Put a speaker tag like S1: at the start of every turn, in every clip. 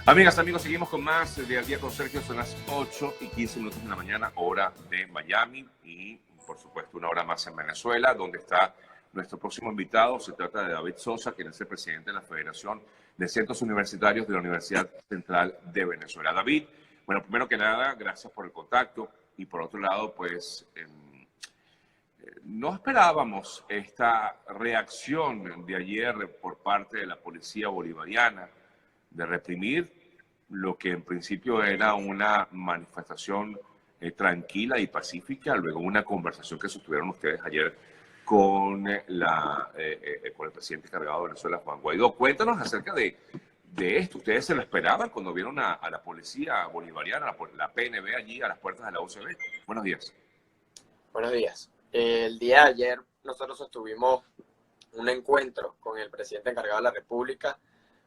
S1: Amigas, amigos, seguimos con más de Al Día con Sergio. Son las 8:15 de la mañana, hora de Miami y, por supuesto, una hora más en Venezuela, donde está nuestro próximo invitado. Se trata de David Sosa, quien es el presidente de la Federación de Centros Universitarios de la Universidad Central de Venezuela. David, bueno, primero que nada, gracias por el contacto y por otro lado, pues no esperábamos esta reacción de ayer por parte de la policía bolivariana de reprimir lo que en principio era una manifestación tranquila y pacífica, luego una conversación que sostuvieron ustedes ayer con, con el presidente encargado de Venezuela, Juan Guaidó. Cuéntanos acerca de esto. ¿Ustedes se lo esperaban cuando vieron a la policía bolivariana, la PNB allí a las puertas de la UCB? Buenos días.
S2: Buenos días. El día de ayer nosotros sostuvimos un encuentro con el presidente encargado de la República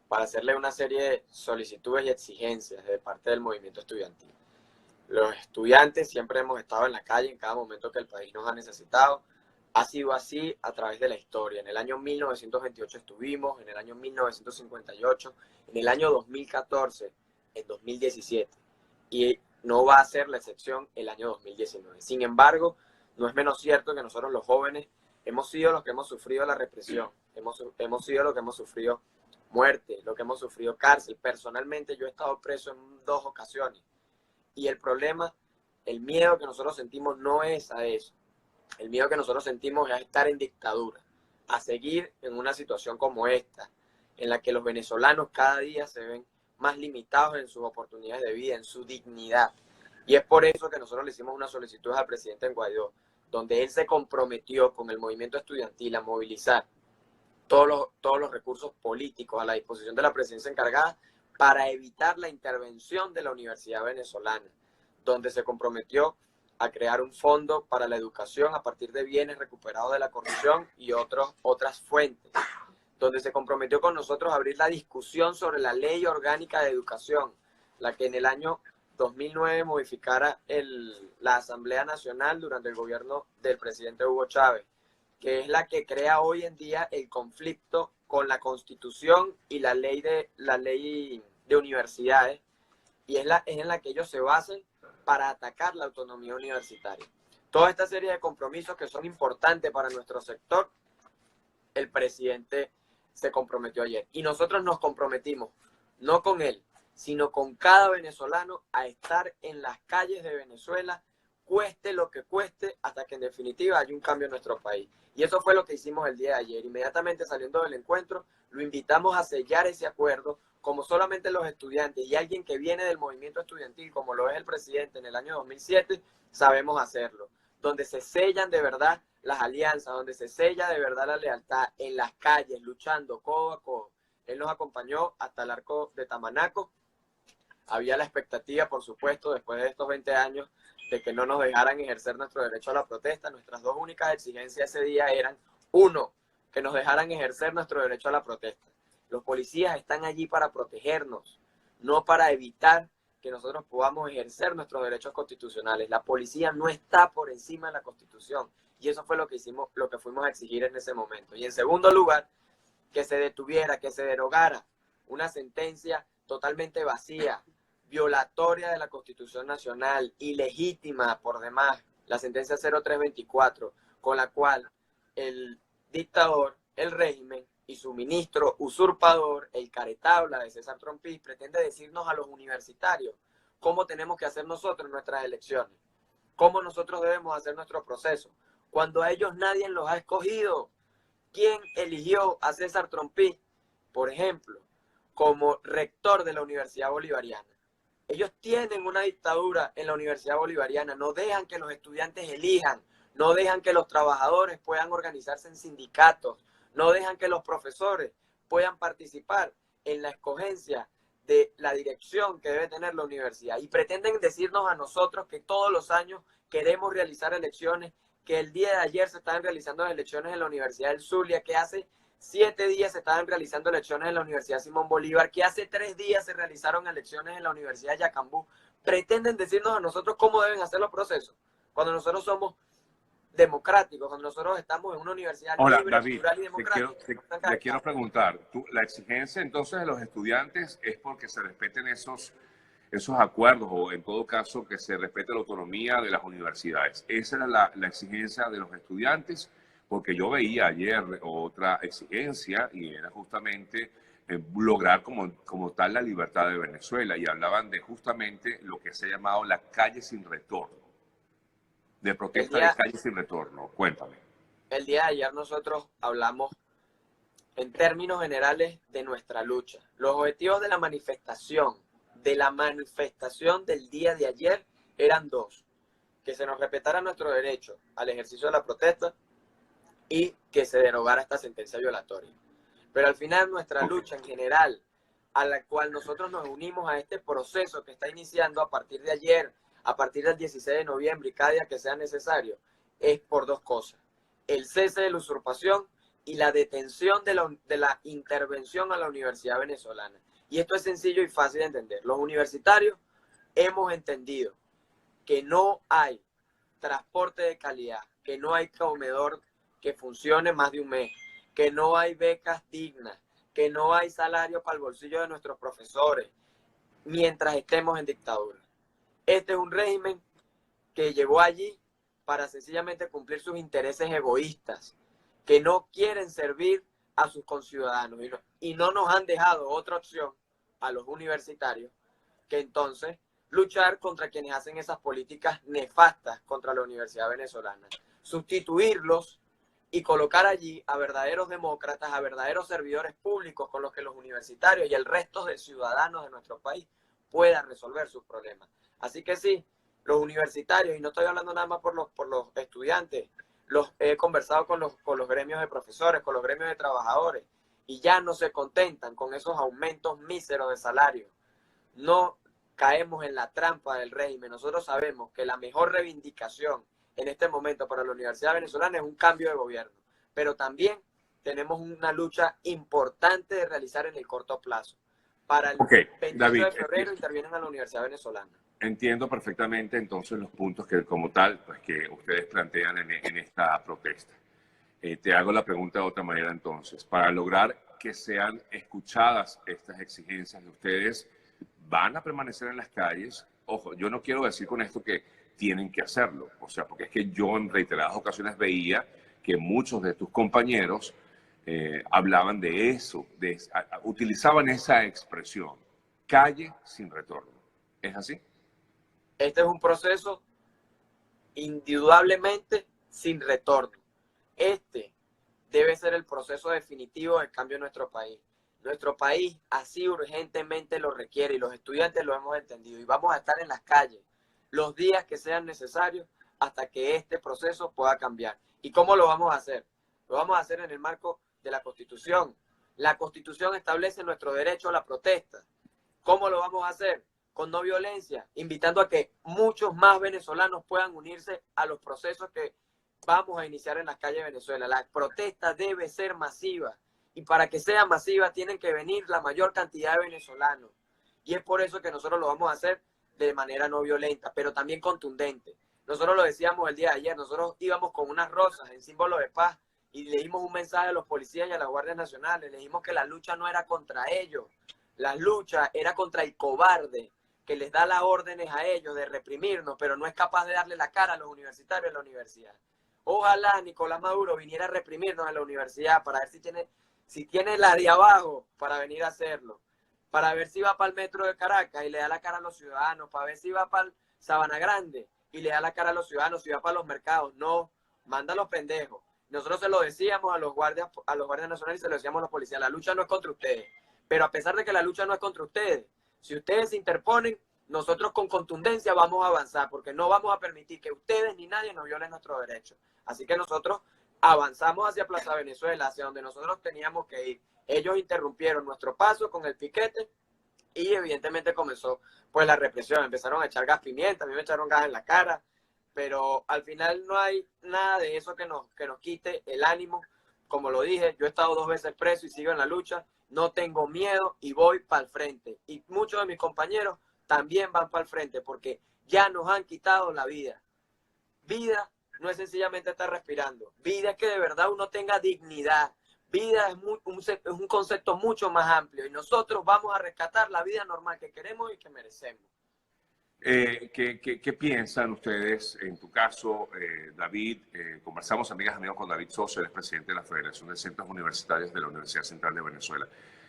S2: para hacerle una serie de solicitudes y exigencias de parte del movimiento estudiantil. Los estudiantes siempre hemos estado en la calle en cada momento que el país nos ha necesitado. Ha sido así a través de la historia. En el año 1928 estuvimos, en el año 1958, en el año 2014, en 2017. Y no va a ser la excepción el año 2019. Sin embargo, no es menos cierto que nosotros los jóvenes hemos sido los que hemos sufrido la represión, hemos sido los que hemos sufrido muerte, los que hemos sufrido cárcel. Personalmente yo he estado preso en 2 ocasiones y el problema, el miedo que nosotros sentimos no es a eso. El miedo que nosotros sentimos es a estar en dictadura, a seguir en una situación como esta, en la que los venezolanos cada día se ven más limitados en sus oportunidades de vida, en su dignidad. Y es por eso que nosotros le hicimos una solicitud al presidente Guaidó, donde él se comprometió con el movimiento estudiantil a movilizar todos los recursos políticos a la disposición de la presidencia encargada para evitar la intervención de la Universidad Venezolana, donde se comprometió a crear un fondo para la educación a partir de bienes recuperados de la corrupción y otras fuentes, donde se comprometió con nosotros a abrir la discusión sobre la Ley Orgánica de Educación, la que en el año 2009 modificara la Asamblea Nacional durante el gobierno del presidente Hugo Chávez, que es la que crea hoy en día el conflicto con la Constitución y la ley de universidades, y es en la que ellos se basan para atacar la autonomía universitaria. Toda esta serie de compromisos que son importantes para nuestro sector, el presidente se comprometió ayer. Y nosotros nos comprometimos, no con él, sino con cada venezolano, a estar en las calles de Venezuela, cueste lo que cueste, hasta que en definitiva haya un cambio en nuestro país. Y eso fue lo que hicimos el día de ayer. Inmediatamente saliendo del encuentro, lo invitamos a sellar ese acuerdo, como solamente los estudiantes y alguien que viene del movimiento estudiantil, como lo es el presidente en el año 2007, sabemos hacerlo. Donde se sellan de verdad las alianzas, donde se sella de verdad la lealtad, en las calles, luchando codo a codo. Él nos acompañó hasta el arco de Tamanaco. Había la expectativa, por supuesto, después de estos 20 años, de que no nos dejaran ejercer nuestro derecho a la protesta. Nuestras 2 únicas exigencias ese día eran, 1, que nos dejaran ejercer nuestro derecho a la protesta. Los policías están allí para protegernos, no para evitar que nosotros podamos ejercer nuestros derechos constitucionales. La policía no está por encima de la Constitución, y eso fue lo que hicimos, lo que fuimos a exigir en ese momento. Y en segundo lugar, que se detuviera, que se derogara una sentencia totalmente vacía, violatoria de la Constitución Nacional, ilegítima por demás, la sentencia 0324, con la cual el dictador, el régimen y su ministro usurpador, el caretabla de César Trompis, pretende decirnos a los universitarios cómo tenemos que hacer nosotros nuestras elecciones, cómo nosotros debemos hacer nuestro proceso, cuando a ellos nadie los ha escogido. ¿Quién eligió a César Trompis, por ejemplo, como rector de la Universidad Bolivariana? Ellos tienen una dictadura en la Universidad Bolivariana, no dejan que los estudiantes elijan, no dejan que los trabajadores puedan organizarse en sindicatos, no dejan que los profesores puedan participar en la escogencia de la dirección que debe tener la universidad. Y pretenden decirnos a nosotros que todos los años queremos realizar elecciones, que el día de ayer se estaban realizando las elecciones en la Universidad del Zulia, que hace 7 días se estaban realizando elecciones en la Universidad Simón Bolívar, que hace 3 días se realizaron elecciones en la Universidad de Yacambú. Pretenden decirnos a nosotros cómo deben hacer los procesos, cuando nosotros somos democráticos, cuando nosotros estamos en una universidad
S1: Ahora,
S2: libre,
S1: David,
S2: plural y democrática.
S1: te quiero preguntar, la exigencia entonces de los estudiantes es porque se respeten esos acuerdos o en todo caso que se respete la autonomía de las universidades. Esa era la exigencia de los estudiantes, porque yo veía ayer otra exigencia y era justamente lograr como tal la libertad de Venezuela y hablaban de justamente lo que se ha llamado la calle sin retorno, de protesta de calle sin retorno. Cuéntame.
S2: El día de ayer nosotros hablamos en términos generales de nuestra lucha. Los objetivos de la manifestación del día de ayer eran dos: que se nos respetara nuestro derecho al ejercicio de la protesta y que se derogara esta sentencia violatoria. Pero al final nuestra lucha en general, a la cual nosotros nos unimos a este proceso que está iniciando a partir de ayer, a partir del 16 de noviembre y cada día que sea necesario, es por dos cosas: el cese de la usurpación y la detención de la intervención a la universidad venezolana. Y esto es sencillo y fácil de entender. Los universitarios hemos entendido que no hay transporte de calidad, que no hay comedor que funcione más de un mes, que no hay becas dignas, que no hay salario para el bolsillo de nuestros profesores, mientras estemos en dictadura. Este es un régimen que llegó allí para sencillamente cumplir sus intereses egoístas, que no quieren servir a sus conciudadanos y no nos han dejado otra opción a los universitarios que entonces luchar contra quienes hacen esas políticas nefastas contra la universidad venezolana, sustituirlos y colocar allí a verdaderos demócratas, a verdaderos servidores públicos con los que los universitarios y el resto de ciudadanos de nuestro país puedan resolver sus problemas. Así que sí, los universitarios, y no estoy hablando nada más por los estudiantes, los he conversado con los gremios de profesores, con los gremios de trabajadores, y ya no se contentan con esos aumentos míseros de salario. No caemos en la trampa del régimen. Nosotros sabemos que la mejor reivindicación en este momento para la Universidad Venezolana es un cambio de gobierno, pero también tenemos una lucha importante de realizar en el corto plazo. Para el 28
S1: David,
S2: de febrero intervienen a la Universidad Venezolana.
S1: Entiendo perfectamente entonces los puntos que como tal, pues que ustedes plantean en esta protesta. Te hago la pregunta de otra manera entonces. Para lograr que sean escuchadas estas exigencias de ustedes, ¿van a permanecer en las calles? Ojo, yo no quiero decir con esto que tienen que hacerlo, o sea, porque es que yo en reiteradas ocasiones veía que muchos de tus compañeros hablaban de eso, utilizaban esa expresión, calle sin retorno. ¿Es así?
S2: Este es un proceso indudablemente sin retorno. Este debe ser el proceso definitivo del cambio en nuestro país. Nuestro país así urgentemente lo requiere y los estudiantes lo hemos entendido. Y vamos a estar en las calles los días que sean necesarios hasta que este proceso pueda cambiar. ¿Y cómo lo vamos a hacer? Lo vamos a hacer en el marco de la Constitución. La Constitución establece nuestro derecho a la protesta. ¿Cómo lo vamos a hacer? Con no violencia, invitando a que muchos más venezolanos puedan unirse a los procesos que vamos a iniciar en las calles de Venezuela. La protesta debe ser masiva y para que sea masiva tienen que venir la mayor cantidad de venezolanos. Y es por eso que nosotros lo vamos a hacer de manera no violenta, pero también contundente. Nosotros lo decíamos el día de ayer, nosotros íbamos con unas rosas en símbolo de paz y le dimos un mensaje a los policías y a las guardias nacionales. Le dijimos que la lucha no era contra ellos, la lucha era contra el cobarde que les da las órdenes a ellos de reprimirnos, pero no es capaz de darle la cara a los universitarios en la universidad. Ojalá Nicolás Maduro viniera a reprimirnos en la universidad para ver si tiene la de abajo para venir a hacerlo, para ver si va para el metro de Caracas y le da la cara a los ciudadanos, para ver si va para Sabana Grande y le da la cara a los ciudadanos, si va para los mercados. No, manda a los pendejos. Nosotros se lo decíamos a los guardias nacionales y se lo decíamos a los policías: la lucha no es contra ustedes. Pero a pesar de que la lucha no es contra ustedes, si ustedes se interponen, nosotros con contundencia vamos a avanzar, porque no vamos a permitir que ustedes ni nadie nos violen nuestros derechos. Así que nosotros avanzamos hacia Plaza Venezuela, hacia donde nosotros teníamos que ir. Ellos interrumpieron nuestro paso con el piquete y evidentemente comenzó pues la represión. Empezaron a echar gas pimienta, a mí me echaron gas en la cara, pero al final no hay nada de eso que nos quite el ánimo. Como lo dije, yo he estado 2 veces preso y sigo en la lucha. No tengo miedo y voy para el frente. Y muchos de mis compañeros también van para el frente porque ya nos han quitado la vida. Vida no es sencillamente estar respirando. Vida es que de verdad uno tenga dignidad. Vida es un concepto mucho más amplio y nosotros vamos a rescatar la vida normal que queremos y que merecemos.
S1: ¿Qué piensan ustedes? En tu caso, David, conversamos, amigas, amigos, con David Sosa, el presidente de la Federación de Centros Universitarios de la Universidad Central de Venezuela.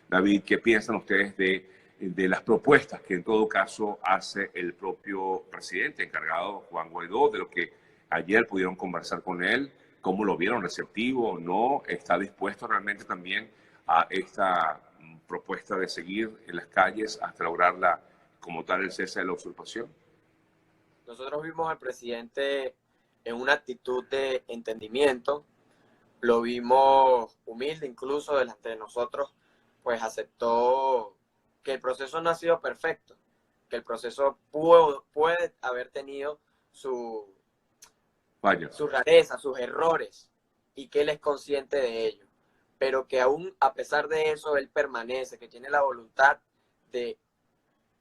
S1: David, ¿qué piensan ustedes de las propuestas que en todo caso hace el propio presidente encargado, Juan Guaidó, de lo que ayer pudieron conversar con él? ¿Cómo lo vieron? ¿Receptivo? ¿No? ¿Está dispuesto realmente también a esta propuesta de seguir en las calles hasta lograrla como tal el cese de la usurpación?
S2: Nosotros vimos al presidente en una actitud de entendimiento, lo vimos humilde incluso delante de nosotros, pues aceptó que el proceso no ha sido perfecto, que el proceso puede haber tenido sus rarezas, sus errores, y que él es consciente de ello, pero que aún a pesar de eso él permanece, que tiene la voluntad de,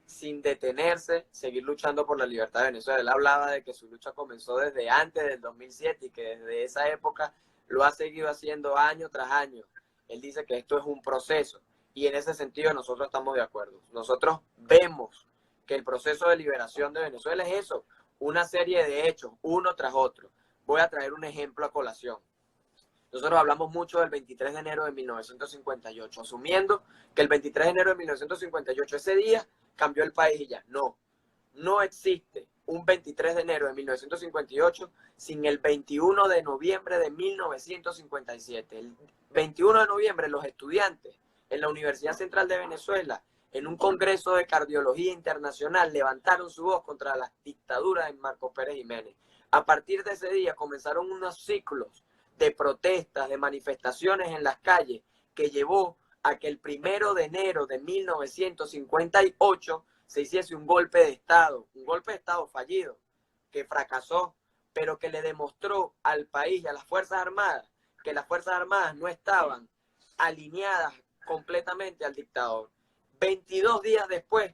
S2: sin detenerse, seguir luchando por la libertad de Venezuela. Él hablaba de que su lucha comenzó desde antes del 2007 y que desde esa época lo ha seguido haciendo año tras año. Él dice que esto es un proceso y en ese sentido nosotros estamos de acuerdo. Nosotros vemos que el proceso de liberación de Venezuela es eso, una serie de hechos, uno tras otro. Voy a traer un ejemplo a colación. Nosotros hablamos mucho del 23 de enero de 1958, asumiendo que el 23 de enero de 1958, ese día, cambió el país y ya. No, no existe un 23 de enero de 1958 sin el 21 de noviembre de 1957. El 21 de noviembre los estudiantes en la Universidad Central de Venezuela, en un congreso de cardiología internacional, levantaron su voz contra la dictadura de Marcos Pérez Jiménez. A partir de ese día comenzaron unos ciclos de protestas, de manifestaciones en las calles, que llevó a que el 1 de enero de 1958 se hiciese un golpe de Estado fallido, que fracasó, pero que le demostró al país y a las Fuerzas Armadas que las Fuerzas Armadas no estaban alineadas completamente al dictador. 22 días después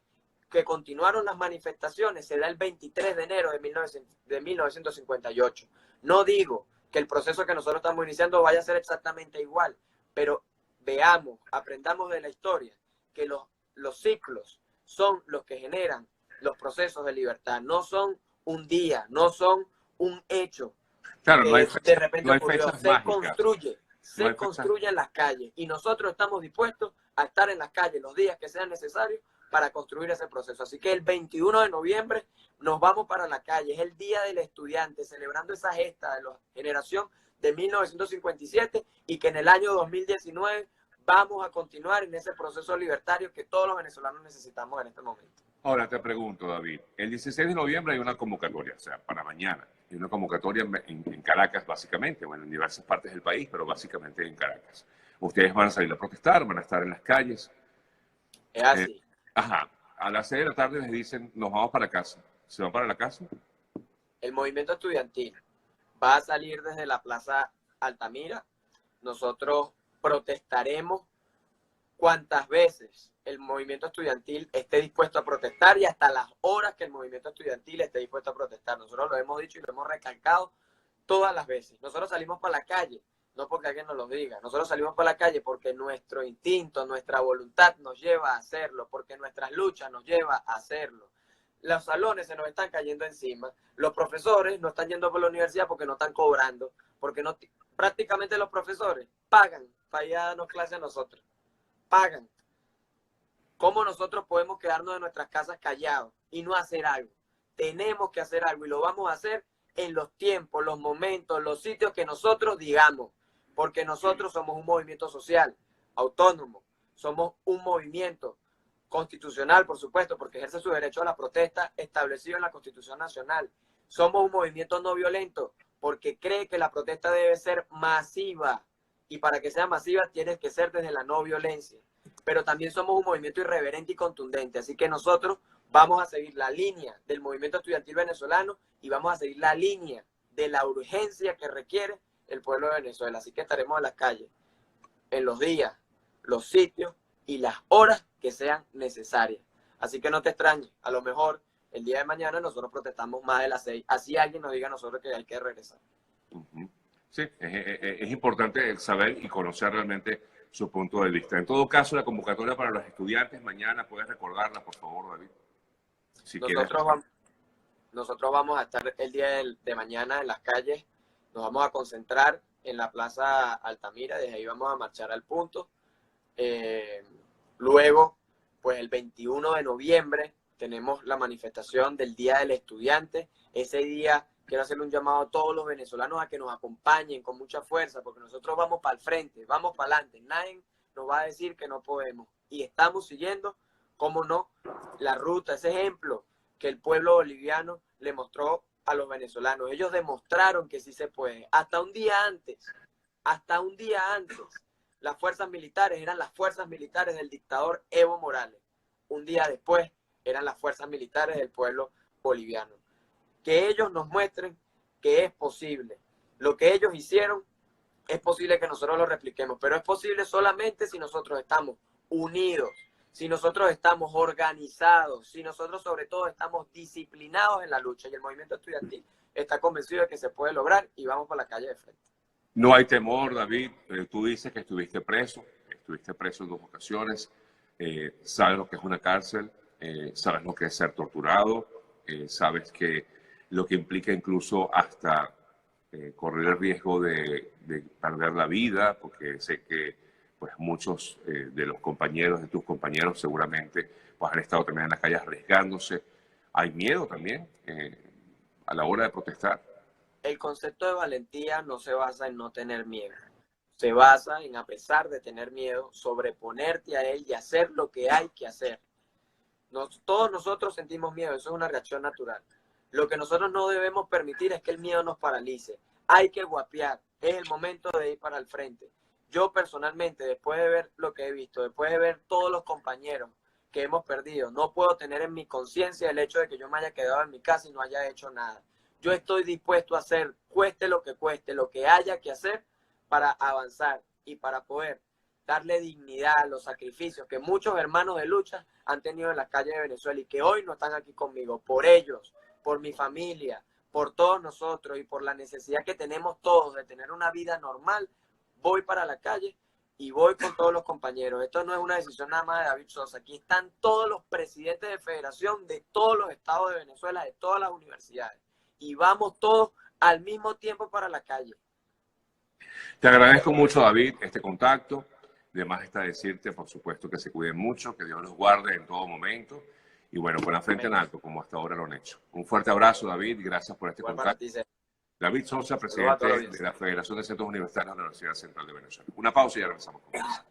S2: que continuaron las manifestaciones, se da el 23 de enero de 1958. No digo que el proceso que nosotros estamos iniciando vaya a ser exactamente igual, pero veamos, aprendamos de la historia, que los ciclos son los que generan los procesos de libertad, no son un día, no son un hecho.
S1: Claro,
S2: De repente
S1: no hay
S2: ocurrió,
S1: fechas
S2: se
S1: mágicas.
S2: construye en las calles y nosotros estamos dispuestos a estar en las calles los días que sean necesarios para construir ese proceso. Así que el 21 de noviembre nos vamos para la calle, es el Día del Estudiante, celebrando esa gesta de la generación de 1957 y que en el año 2019 vamos a continuar en ese proceso libertario que todos los venezolanos necesitamos en este momento.
S1: Ahora te pregunto, David, el 16 de noviembre hay una convocatoria, o sea, para mañana. Hay una convocatoria en Caracas, básicamente, bueno, en diversas partes del país, pero básicamente en Caracas. Ustedes van a salir a protestar, van a estar en las calles.
S2: Es así.
S1: Ajá. A las 6 de la tarde les dicen, nos vamos para casa. ¿Se van para la casa?
S2: El movimiento estudiantil va a salir desde la Plaza Altamira. Nosotros protestaremos cuantas veces el movimiento estudiantil esté dispuesto a protestar y hasta las horas que el movimiento estudiantil esté dispuesto a protestar. Nosotros lo hemos dicho y lo hemos recalcado todas las veces. Nosotros salimos para la calle, no porque alguien nos lo diga. Nosotros salimos para la calle porque nuestro instinto, nuestra voluntad nos lleva a hacerlo, porque nuestras luchas nos lleva a hacerlo. Los salones se nos están cayendo encima. Los profesores no están yendo por la universidad porque no están cobrando, porque no, prácticamente los profesores pagan para ir a darnos clase a nosotros. Pagan. ¿Cómo nosotros podemos quedarnos en nuestras casas callados y no hacer algo? Tenemos que hacer algo y lo vamos a hacer en los tiempos, los momentos, los sitios que nosotros digamos, porque nosotros somos un movimiento social, autónomo, somos un movimiento constitucional, por supuesto, porque ejerce su derecho a la protesta establecido en la Constitución Nacional. Somos un movimiento no violento porque cree que la protesta debe ser masiva y para que sea masiva tiene que ser desde la no violencia. Pero también somos un movimiento irreverente y contundente, así que nosotros vamos a seguir la línea del movimiento estudiantil venezolano y vamos a seguir la línea de la urgencia que requiere el pueblo de Venezuela. Así que estaremos en las calles en los días, los sitios y las horas que sean necesarias. Así que no te extrañes, a lo mejor el día de mañana nosotros protestamos más de las 6, así alguien nos diga a nosotros que hay que regresar.
S1: Ujú. Sí, es importante saber y conocer realmente su punto de vista. En todo caso, la convocatoria para los estudiantes mañana, ¿puedes recordarla, por favor, David? Si quieres.
S2: Nosotros vamos a estar el día de mañana en las calles, nos vamos a concentrar en la Plaza Altamira, desde ahí vamos a marchar al punto. Luego, pues el 21 de noviembre tenemos la manifestación del Día del Estudiante. Ese día quiero hacerle un llamado a todos los venezolanos a que nos acompañen con mucha fuerza, porque nosotros vamos para el frente, vamos para adelante. Nadie nos va a decir que no podemos. Y estamos siguiendo, cómo no, la ruta, ese ejemplo que el pueblo boliviano le mostró a los venezolanos. Ellos demostraron que sí se puede. Hasta un día antes, las fuerzas militares eran las fuerzas militares del dictador Evo Morales. Un día después eran las fuerzas militares del pueblo boliviano. Que ellos nos muestren que es posible. Lo que ellos hicieron, es posible que nosotros lo repliquemos, pero es posible solamente si nosotros estamos unidos, si nosotros estamos organizados, si nosotros sobre todo estamos disciplinados en la lucha. Y el movimiento estudiantil está convencido de que se puede lograr y vamos por la calle de frente.
S1: No hay temor, David. Tú dices que estuviste preso en 2 ocasiones. Sabes lo que es una cárcel, sabes lo que es ser torturado, sabes que lo que implica incluso hasta correr el riesgo de perder la vida, porque sé que pues muchos de los compañeros, de tus compañeros seguramente pues han estado también en las calles arriesgándose. Hay miedo también a la hora de protestar.
S2: El concepto de valentía no se basa en no tener miedo. Se basa en, a pesar de tener miedo, sobreponerte a él y hacer lo que hay que hacer. Todos nosotros sentimos miedo, eso es una reacción natural. Lo que nosotros no debemos permitir es que el miedo nos paralice. Hay que guapear, es el momento de ir para el frente. Yo personalmente, después de ver lo que he visto, después de ver todos los compañeros que hemos perdido, no puedo tener en mi conciencia el hecho de que yo me haya quedado en mi casa y no haya hecho nada. Yo estoy dispuesto a hacer, cueste, lo que haya que hacer para avanzar y para poder darle dignidad a los sacrificios que muchos hermanos de lucha han tenido en las calles de Venezuela y que hoy no están aquí conmigo. Por ellos, por mi familia, por todos nosotros y por la necesidad que tenemos todos de tener una vida normal, voy para la calle y voy con todos los compañeros. Esto no es una decisión nada más de David Sosa. Aquí están todos los presidentes de federación de todos los estados de Venezuela, de todas las universidades. Y vamos todos al mismo tiempo para la calle.
S1: Te agradezco mucho, David, este contacto. Además está decirte, por supuesto, que se cuiden mucho, que Dios los guarde en todo momento. Y bueno, con la frente en alto, como hasta ahora lo han hecho. Un fuerte abrazo, David, y gracias por este contacto. David Sosa, presidente de la Federación de Centros Universitarios de la Universidad Central de Venezuela. Una pausa y ya regresamos con más.